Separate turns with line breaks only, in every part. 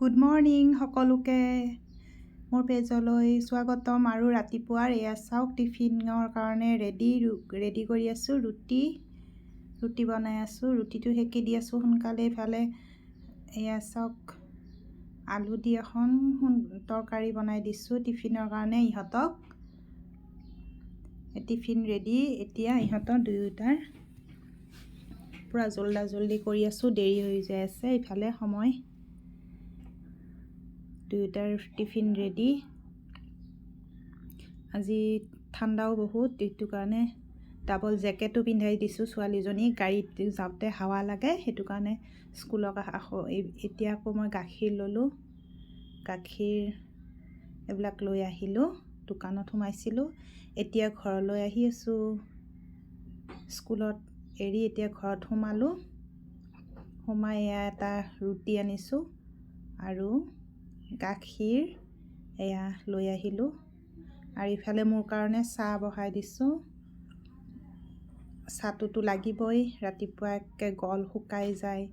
Good morning সকলোকে মোৰ পেজলৈ স্বাগতম। আৰু ৰাতিপুৱাৰ এয়া চাওক টিফিনৰ কাৰণে ৰেডি কৰি আছোঁ। ৰুটি বনাই আছোঁ। ৰুটিটো সেকি দি আছোঁ সোনকালে। ইফালে এয়া চাওক আলু দি এখন তৰকাৰী বনাই দিছোঁ টিফিনৰ কাৰণে ইহঁতক। Tiffin ready. এতিয়া ইহঁতৰ দুয়োটাৰ পূৰা জল্দি কৰি আছোঁ। দেৰি হৈ যাই আছে ইফালে সময়। দুয়োটাৰ টিফিন ৰেডি। আজি ঠাণ্ডাও বহুত, এইটো কাৰণে ডাবল জেকেটো পিন্ধাই দিছোঁ ছোৱালীজনীক। গাড়ীত যাওঁতে হাৱা লাগে, সেইটো কাৰণে স্কুলক এতিয়া আকৌ মই গাখীৰ ল'লোঁ। গাখীৰ এইবিলাক লৈ আহিলোঁ। দোকানত সোমাইছিলোঁ, এতিয়া ঘৰলৈ আহি আছোঁ। স্কুলত এৰি এতিয়া ঘৰত সোমালোঁ। সোমাই এয়া এটা ৰুটি আনিছোঁ আৰু গাখীৰ এয়া লৈ আহিলোঁ। আৰু ইফালে মোৰ কাৰণে চাহ বহাই দিছোঁ। চাহটোতো লাগিবই, ৰাতিপুৱা একে গল শুকাই যায়,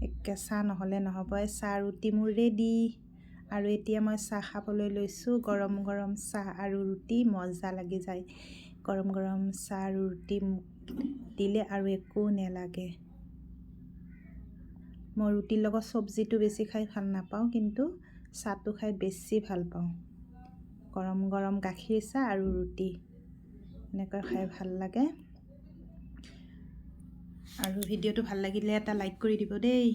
একে চাহ নহ'লে নহ'বই। চাহ ৰুটি মোৰ ৰেডি। আৰু এতিয়া মই চাহ খাবলৈ লৈছোঁ। গৰম গৰম চাহ আৰু ৰুটি মজা লাগি যায়। গৰম গৰম চাহ আৰু ৰুটি দিলে আৰু একো নালাগে। মই ৰুটিৰ লগত চব্জিটো বেছি খাই ভাল নাপাওঁ, কিন্তু চাহটো খাই বেছি ভাল পাওঁ। গৰম গৰম গাখীৰ চাহ আৰু ৰুটি এনেকৈ খাই ভাল লাগে। আৰু ভিডিঅ'টো ভাল লাগিলে এটা লাইক কৰি দিব দেই।